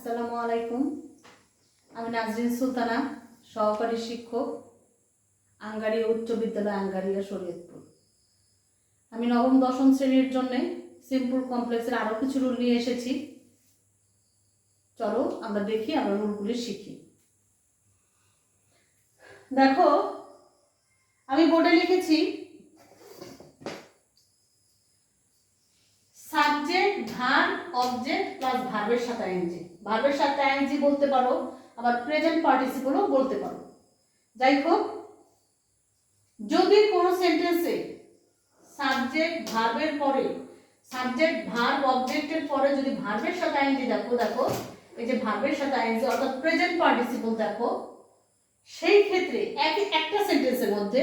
আসসালামু আলাইকুম। আমি নাজরিন সুলতানা, সহকারী শিক্ষক, আঙ্গারিয়া উচ্চ বিদ্যালয়, আঙ্গারিয়া, শরীয়তপুর। আমি নবম দশম শ্রেণীর জন্য সিম্পল কমপ্লেক্সের আরও কিছু রুল নিয়ে এসেছি। চলো আমরা দেখি, আমরা রুলগুলি শিখি। দেখো, আমি বোর্ডে লিখেছি সাবজেক্ট, ভার্ব, অবজেক্ট প্লাস ভার্বের সাথে আইএনজি। ভার্বের সাথে আইএনজি বলতে পারো, আবার প্রেজেন্ট পার্টিসিপলও বলতে পারো। যাই হোক, যদি কোনো সেন্টেন্সে সাবজেক্ট ভার্বের পরে, সাবজেক্ট ভার্ব অবজেক্টের পরে যদি ভার্বের সাথে আইএনজি দেখো এই যে ভার্বের সাথে আইএনজি অর্থাৎ প্রেজেন্ট পার্টিসিপল দেখো, সেই ক্ষেত্রে একটা সেন্টেন্সের মধ্যে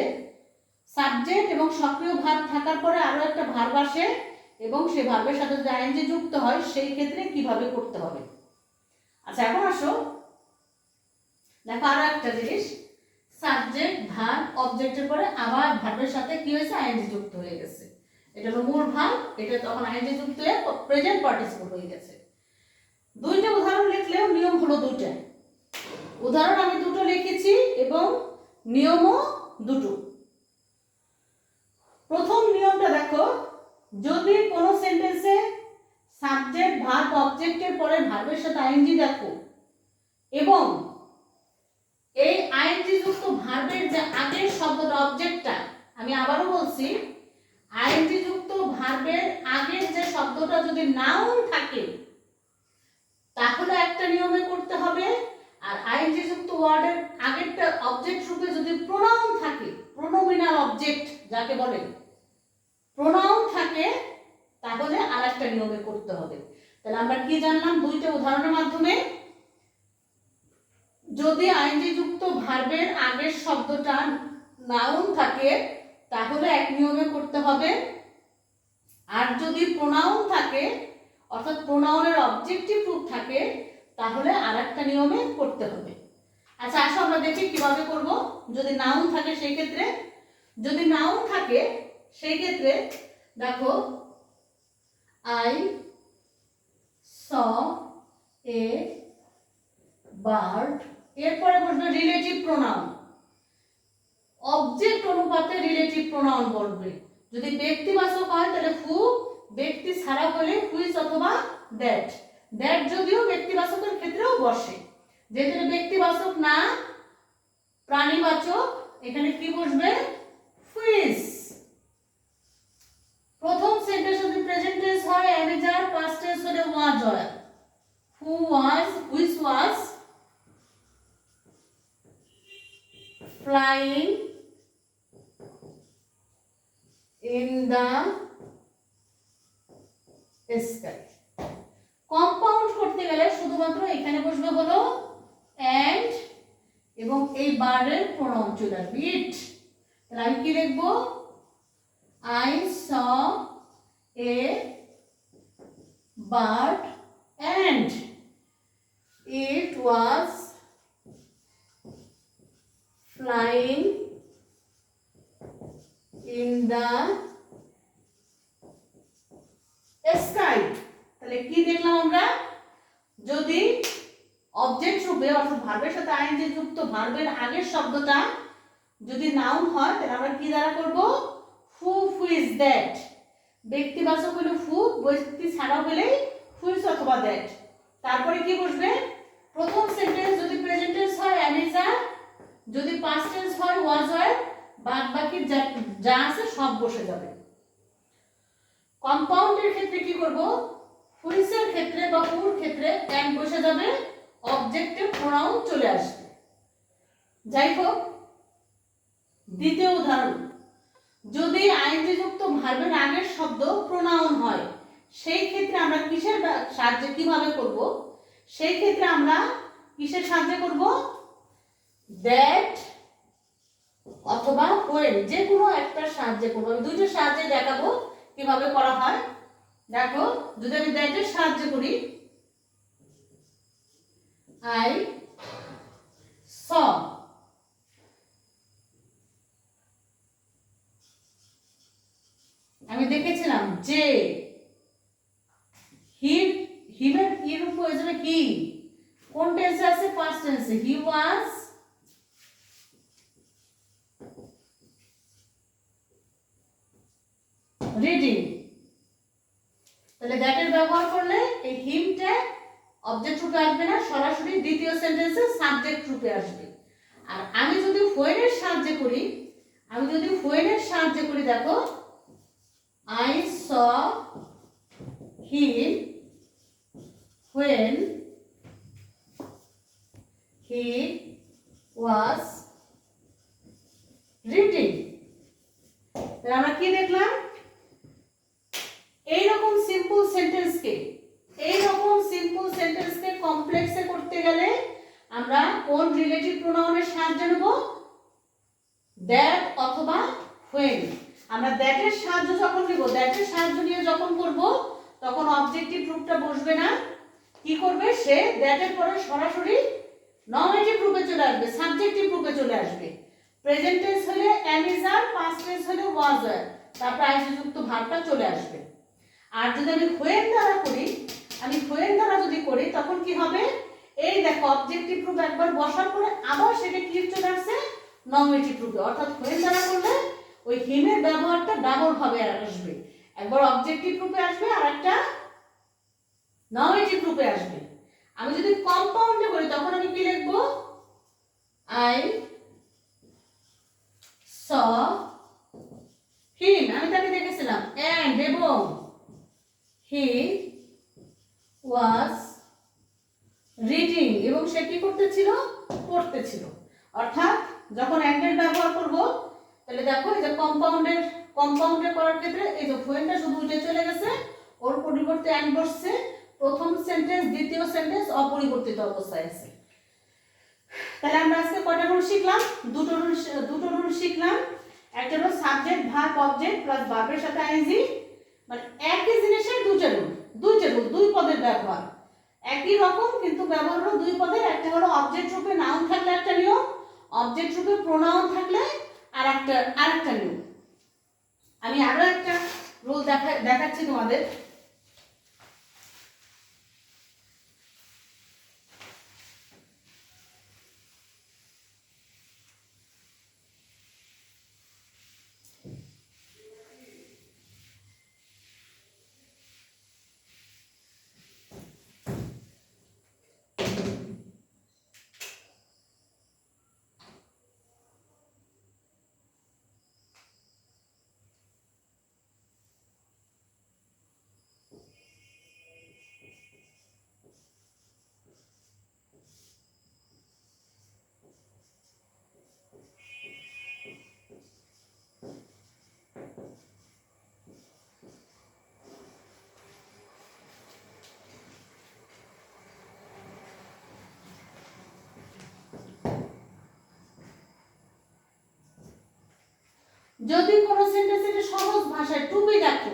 সাবজেক্ট এবং সক্রিয় ভার্ব থাকার পরে আরো একটা ভার্ব আসে এবং সেই ভার্বের সাথে যদি আইএনজি যুক্ত হয়, সেই ক্ষেত্রে কিভাবে করতে হবে। আচ্ছা, এখন আসো দেখো আরো একটা জিনিস, সাবজেক্ট ভার্ব অবজেক্টের পরে আবার ভার্বের সাথে কি হয়েছে, আইএনজি যুক্ত হয়ে গেছে। এটা হলো মূল ভার্ব, এটা তখন আইএনজি যুক্ত হয়ে প্রেজেন্ট পার্টিসিপল হয়ে গেছে। দুইটা উদাহরণ লিখলেও নিয়ম হলো দুইটা। উদাহরণ আমি দুটো লিখেছি এবং নিয়মও দুটো। প্রথম নিয়মটা দেখো, যদি কোনো সেন্টেন্সে সাবজেক্ট ভার্ব অবজেক্টের পরে ভার্বের সাথে আইএনজি দেখো এবং এই আইএনজি যুক্ত ভার্বের যে আগের শব্দটা অবজেক্টটা, আমি আবারও বলছি, আইএনজি যুক্ত ভার্বের আগের যে শব্দটা যদি নাউন থাকে তাহলে একটা নিয়মে করতে হবে, আর আইএনজি যুক্ত ওয়ার্ডের আগেরটা অবজেক্ট রূপে যদি প্রোনাউন থাকে, প্রোনোমিনাল অবজেক্ট যাকে বলে, প্রোনাউন থাকে, তাহলে আরেকটা নিয়মে করতে হবে। তাহলে আমরা কি জানলাম দুইটা উদাহরণের মাধ্যমে? যদি আইএনজি যুক্ত ভার্বের আগের শব্দটা নাউন থাকে তাহলে এক নিয়মে করতে হবে, আর যদি প্রোনাউন থাকে অর্থাৎ প্রোনাউনের অবজেক্টিভ রূপ থাকে তাহলে আরেকটা নিয়মে করতে হবে। আচ্ছা, আসো আমরা দেখি কিভাবে করব। যদি নাউন থাকে সেই ক্ষেত্রে, যদি নাউন থাকে সেই ক্ষেত্রে দেখো, আই স এ বার্ড, এরপরে বসবে রিলেটিভ প্রোনাউন, অবজেক্ট অনুপাতে রিলেটিভ প্রোনাউন বলবে। যদি ব্যক্তিবাচক হয় তাহলে হু, ব্যক্তি ছাড়া হলে হুইচ অথবা দ্যাট। দ্যাট যদিও ব্যক্তিবাচকের ক্ষেত্রেও বসে, যেহেতু ব্যক্তিবাচক না প্রাণীবাচক, এখানে কি বসবে, হুইচ। প্রথম সেন্টেন্স যদি প্রেজেন্ট টেন্স হয় অ্যামিজার, পাস্ট টেন্স হলে ওয়াজ হয়, who was, which was flying in the sky। Compound করতে গেলে শুধুমাত্র এখানে বসবে হলো and এবং এই বার্ডের প্রোনাউন চলে আসবে ইট। তাহলে আমি কি লিখবো, I saw a bird and it was flying in the sky। তাহলে কি দেখলাম আমরা, যদি অবজেক্ট রূপে অর্থাৎ ভার্বের সাথে আইএনজি যুক্ত ভার্বের আগের শব্দটা যদি নাউন হয় তাহলে আমরা কি দ্বারা করব, হু, হুইচ, দ্যাট। ব্যক্তিবাচক হলে হু, ব্যক্তি ছাড়া হলে হুইচ অথবা দ্যাট। তারপরে কি বসবে, প্রথম সেন্টেন্স যদি প্রেজেন্ট টেন্স হয় অ্যামিজার, যদি পাস্ট টেন্স হয় ওয়াজ হয়, বাদ বাকি যা আছে সব বসে যাবে। কম্পাউন্ডের ক্ষেত্রে কি করব, হুইচের ক্ষেত্রে বা হুর ক্ষেত্রে এন্ড বসে যাবে, অবজেক্টিভ প্রোনাউন চলে আসবে। যাই হোক, দ্বিতীয় উদাহরণ, যদি আইএনজি যুক্ত ভার্বের আগের শব্দ প্রোনাউন হয় সেই ক্ষেত্রে আমরা কিসের সাহায্যে কিভাবে করব, সেই ক্ষেত্রে আমরা কিসের সাহায্যে করব, দ্যাট অথবা হোয়েন, যে কোনো একটা সাহায্যে করব। আমি দুইটার সাহায্যে দেখাবো কিভাবে করা হয়। দেখো, যদি আমি দ্যাটের সাহায্য করি, আই স, আমি দেখেছিলাম যে, হিমের ইর উপর হয়ে যাবে কি, কোন টেন্সে আছে? পাস্ট টেন্সে। হি ওয়াজ রিডিং। তাহলে দ্যাট এর ব্যবহার করলে এই হিমটা অবজেক্ট রূপে আসবে না, সরাসরি দ্বিতীয় সেন্টেন্সে সাবজেক্ট রূপে আসবে। আর আমি যদি when এর সাহায্যে করি, দেখো I saw him when he was reading। তাহলে আমরা কি দেখলাম? এইরকম সিম্পল সেন্টেন্সকে কমপ্লেক্সে করতে গেলে আমরা কোন রিলেটিভ প্রোনাউনের সাহায্য নেব? দ্যাট অথবা when। আমরা দ্যাট এর সাহায্য যখন নিব, দ্যাট এর সাহায্য নিয়ে যখন করব, তখন অবজেক্টিভ রূপটা বসবে না। কি করবে? সে দ্যাট এর পরে সরাসরি নমিনেটিভ রূপে চলে আসবে, সাবজেক্টিভ রূপে চলে আসবে। প্রেজেন্ট টেন্স হলে am is are, past tense হলে was were, তারপর আইএনজি যুক্ত ভার্বটা চলে আসবে। আর যদি আমি when দ্বারা যদি করি তখন কি হবে? এই দেখো অবজেক্টিভ রূপ একবার বসার পরে আবার সেটা কি চলে আসছে? নমিনেটিভ রূপে। অর্থাৎ when দ্বারা করলে ওই হিমের ব্যবহারটা ডাবল ভাবে আসবে, একবার অবজেক্টিভ রূপে আসবে আর একটা নমিনেটিভ রূপে আসবে। আমি যদি কম্পাউন্ডে করি তখন আমি কি লিখব? I saw him, আমি তাকে দেখেছিলাম, and এবং he was reading, এবং সে কি করতেছিল? পড়তেছিল। অর্থাৎ যখন and এর ব্যবহার করব, তাহলে দেখো এই যে কম্পাউন্ডে করার ক্ষেত্রে এই যে whenটা শুধু উঠে চলে গেছে, ওর পরিবর্তে and বসছে। প্রথম সেন্টেন্স দ্বিতীয় সেন্টেন্স অপরিবর্তিত অবস্থায় আছে। তাহলে আমরা আজকে কয়টা রুল শিখলাম? দুটো রুল শিখলাম। একটা হলো সাবজেক্ট ভার্ব অবজেক্ট প্লাস ভার্বের সাথে আইএনজি, মানে একই জিনিসের দুইটা রুল, দুই পদের ব্যবহার একই রকম, কিন্তু ব্যবহার হলো দুই পদের। একটা হলো অবজেক্ট রূপে নাউন থাকলে একটা নিয়ম, অবজেক্ট রূপে প্রোনাউন থাকলে আরেকটা নিয়ম। আমি আরো একটা রুল দেখাচ্ছি তোমাদের। যদি কোনো সেন্টেন্সে সহজ ভাষায় টু বি দেখো,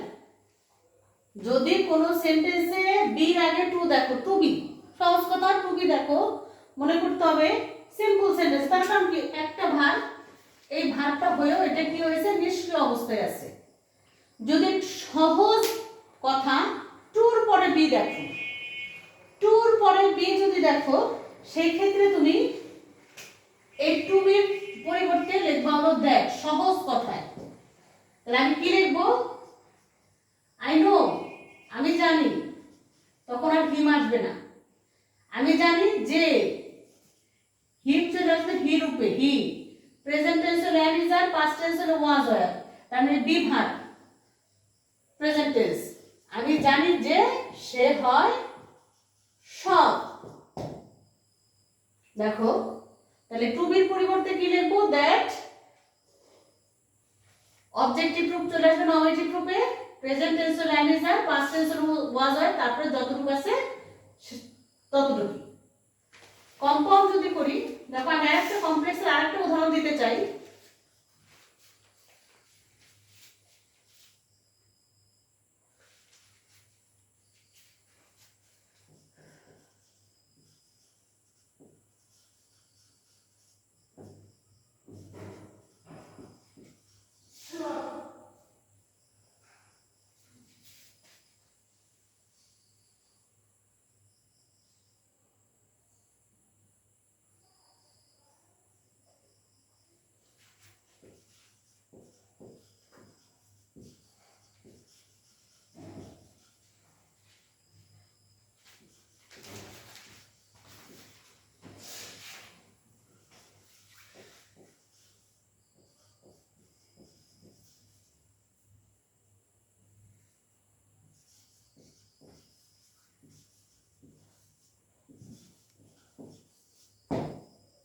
যদি কোনো সেন্টেন্সে বির আগে টু দেখো, টু বি সহজ কথা, টু বি দেখো, মনে করতে হবে সিম্পল সেন্টেন্স। তার কারণ কি? একটা ভার্ব, এই ভার্বটা হয়েও এটা কি হয়েছে? নিষ্ক্রিয় অবস্থায় আছে। যদি সহজ কথা টুর পরে বি দেখো, টুর পরে বি যদি দেখো, সেই ক্ষেত্রে তুমি এই টু বির পরিবর্তে লিখবা হলো দ্যাট, সহজ কথায়। তাহলে আমি কি লিখবো? আই নো, আমি জানি, তখন আর হিম আসবে না। আমি জানি যে, হিম চলে আসবে হি রূপে, হি। প্রেজেন্ট টেন্স হলো am is are, past tense হলো was were, তার মানে বি ভার্ব প্রেজেন্ট টেন্স। আমি জানি যে সে হয় সব। দেখো তাহলে টু বির পরিবর্তে কি লিখবো? দ্যাট। অবজেক্টিভ রূপ চলে আসবে নমিনেটিভ রূপে, প্রেজেন্ট টেন্স হলো am is are, past tense হলো was were, তারপরে যতটুকু আছে ততটুকু। কম্পাউন্ড যদি করি, দেখো আমি আরেকটা কমপ্লেক্সের আরেকটা উদাহরণ দিতে চাই।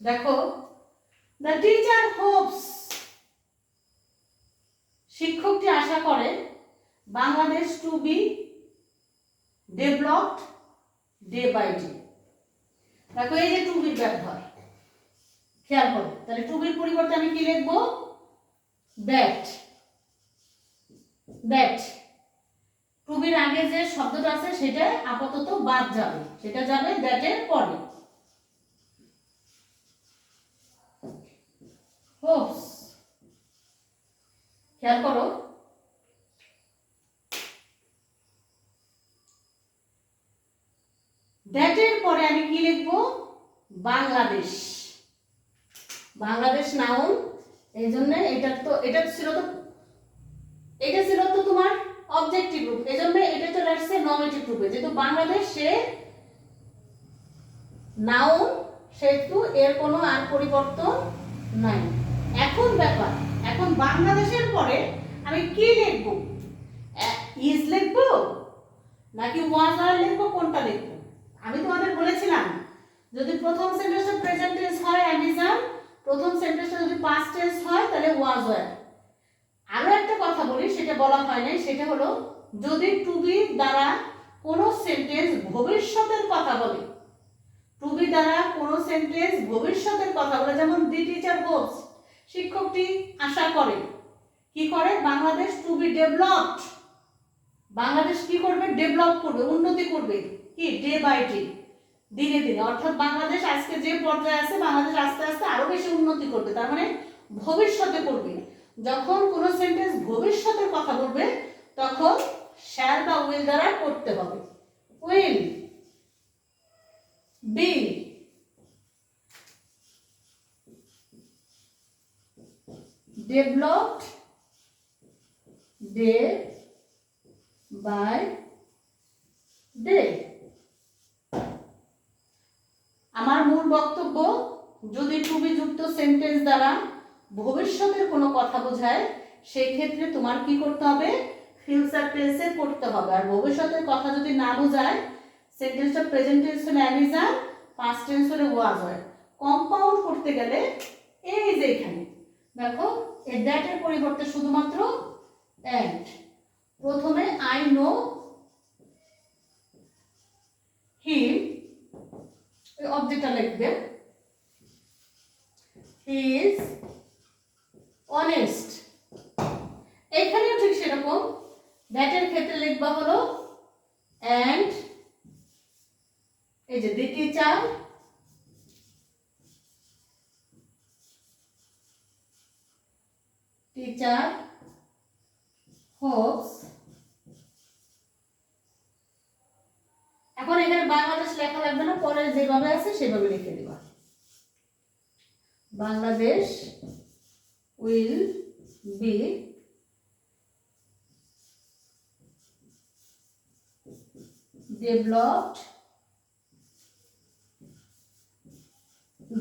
দেখো, দ্য টিচার হোপস, শিক্ষকটি আশা করে, Bangladesh to be developed day by day. দেখো এই যে টু বির ব্যবহার খেয়াল করো, তাহলে টু বির পরিবর্তে আমি কি লিখবো? দ্যাট। দ্যাট টু বির আগে যে শব্দটা আছে সেটা আপাতত বাদ যাবে, সেটা যাবে দ্যাটের পরে। হোপস, খেয়াল করো, দ্যাটের পরে আমি কি লিখবো? বাংলাদেশ। বাংলাদেশ নাউন, এই জন্য এটা ছিল তো তোমার অবজেক্টিভ রূপ, এই জন্য এটা চলে আসছে নমিনেটিভ রূপে। যেহেতু বাংলাদেশ সে নাউন, সেহেতু এর কোনো আর পরিবর্তন নাই। এখন ব্যাপার, এখন বাংলাদেশের পরে আমি কি লিখবো? ইজ লিখবো নাকি ওয়াজ আর লিখবো, কোনটা লিখবো? আমি তোমাদের বলেছিলাম যদি প্রথম সেন্টেন্সে প্রেজেন্ট টেন্স হয় অ্যামিজান, প্রথম সেন্টেন্সে যদি পাস্ট টেন্স হয় তাহলে ওয়াজ ওয়্যার। আরো একটা কথা বলি, সেটা বলা হয় নাই, সেটা হলো যদি টু বি দ্বারা কোনো সেন্টেন্স ভবিষ্যতের কথা বলে, টু বি দ্বারা কোনো সেন্টেন্স ভবিষ্যতের কথা বলে, যেমন দি টিচার হোপস, শিক্ষকটি আশা করে, কি করে? Bangladesh to be developed, Bangladesh কি করবে? ডেভেলপ করবে, উন্নতি করবে, কি? ডে বাই ডে, দিনে দিনে। অর্থাৎ বাংলাদেশ আজকে যে পর্যায়ে আছে, বাংলাদেশ আস্তে আস্তে আরো বেশি উন্নতি করবে, তার মানে ভবিষ্যতে করবে। যখন কোনো সেন্টেন্স ভবিষ্যতের কথা বলবে তখন শ্যাল বা উইল দ্বারা করতে হবে। Will be developed day by day. আমার মূল বক্তব্য, যদি টু বি যুক্ত সেন্টেন্স দ্বারা ভবিষ্যতের কোনো কথা বোঝায়, সেই ক্ষেত্রে তোমার কি করতে হবে? ফিউচার টেন্সে করতে হবে। আর ভবিষ্যতের কথা যদি না বোঝায়, সেন্টেন্সটা প্রেজেন্ট টেন্স হলে অ্যামিজান, পাস্ট টেন্স হলে ওয়াজ হয়। কম্পাউন্ড করতে গেলে এই যে এখানে দেখো, এই দ্যাটের পরিবর্তে শুধুমাত্র অ্যান্ড। প্রথমে আই নো হিম, এই অবজেক্টটা লিখবে, হি ইজ অনেস্ট। এখানেও ঠিক সেরকম, দ্যাটের ক্ষেত্রে লিখবা হলো অ্যান্ড, এই যে দি টিচার হোপস। এখন এখানে বাংলাদেশ লেখা লাগবে না, পরে যেভাবে আছে সেভাবে লিখে দিবা। Bangladesh will be developed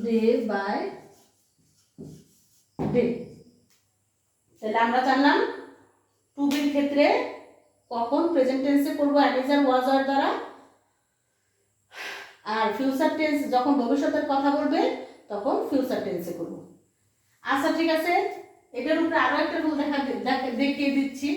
day by day। তাহলে আমরা জানলাম টু বির ক্ষেত্রে কখন প্রেজেন্ট টেন্সে করব অ্যামিজার ওয়াজ আর দ্বারা, আর ফিউচার টেন্স যখন ভবিষ্যতের কথা বলবে তখন ফিউচার টেন্সে করব। আচ্ছা ঠিক আছে, এটার উপরে আরো একটা রুল দেখিয়ে দিচ্ছি।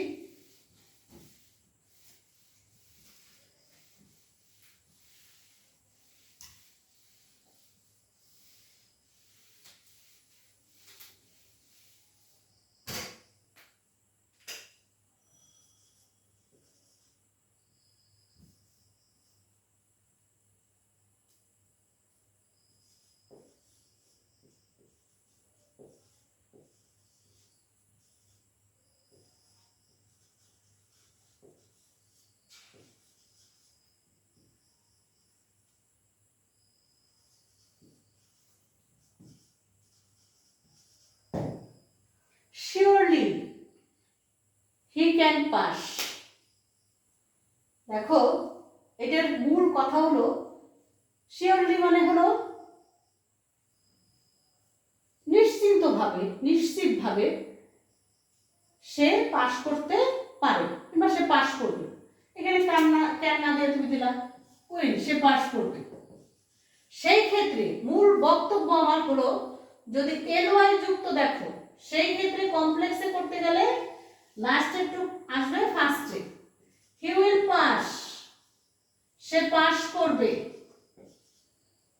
Surely he can pass। দেখো এটার মূল কথা হলো শিওরলি মানে হলো নিশ্চিতভাবে সে পাস করতে পারে কিংবা সে পাস করবে। এখানে ক্যান না দিয়ে তুমি দিলা উইল, সে পাস করবে। সেই ক্ষেত্রে মূল বক্তব্য আমার হলো, যদি এলওয়াই যুক্ত দেখো সেই ক্ষেত্রে কমপ্লেক্সে করতে গেলে লাস্টে একটু আসবে ফার্স্টে। He will pass, say pass করবে।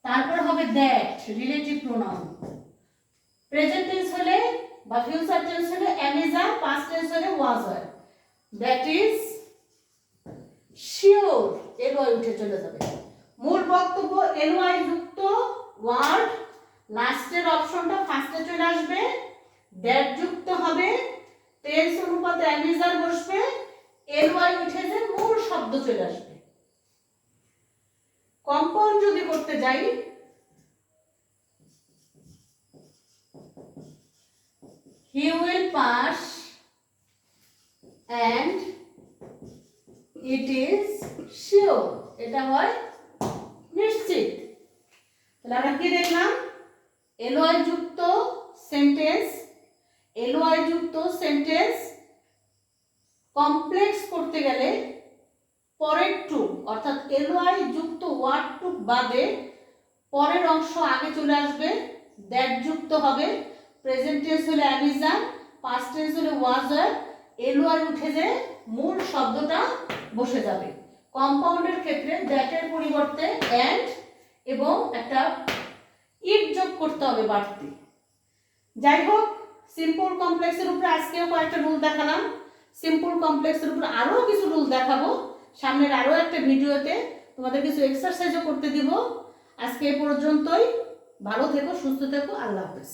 তারপর হবে that, relative pronoun. Present tense হলে বা ফিউচার টেন্স হলে am is are, past tense হলে was are। That is sure, LY উঠে চলে যাবে। মূল বক্তব্য এলওয়াই যুক্ত ওয়ার্ড লাস্টের অপশনটা ফার্স্টে চলে আসবে, দ্যাট যুক্ত হবে, টেন্স অনুপাতে am is are বসবে, এলওয়াই উঠে যে মূল শব্দ চলে আসবে। কম্পাউন্ড যদি করতে যাই, he will pass and it is sure, এটা হয় নিশ্চিত। তাহলে আমরা কি দেখলাম, এলওয়াই যুক্ত সেন্টেন্স, এলওয়াই যুক্ত সেন্টেন্স কমপ্লেক্স করতে গেলে পরের টু অর্থাৎ এলওয়াই যুক্ত ওয়ার্ড টু বাদে পরের অংশ আগে চলে আসবে, দ্যাট যুক্ত হবে, প্রেজেন্ট টেন্স হলে am is are, past tense হলে was are, এলওয়াই উঠে যে মূল শব্দটা বসে যাবে। কম্পাউন্ডের ক্ষেত্রে দ্যাট এর পরিবর্তে and এবং একটা ইট যোগ করতে হবে বাড়তি। যাই হোক, সিম্পল কমপ্লেক্সের উপরে আজকেও কয়েকটা রুল দেখালাম, সিম্পল কমপ্লেক্সের উপর আরো কিছু রুল দেখাবো সামনের আরো একটা ভিডিওতে, তোমাদের কিছু এক্সারসাইজও করতে দিব। আজকে এ পর্যন্তই, ভালো থেকো, সুস্থ থেকো, আল্লাহ হাফেজ।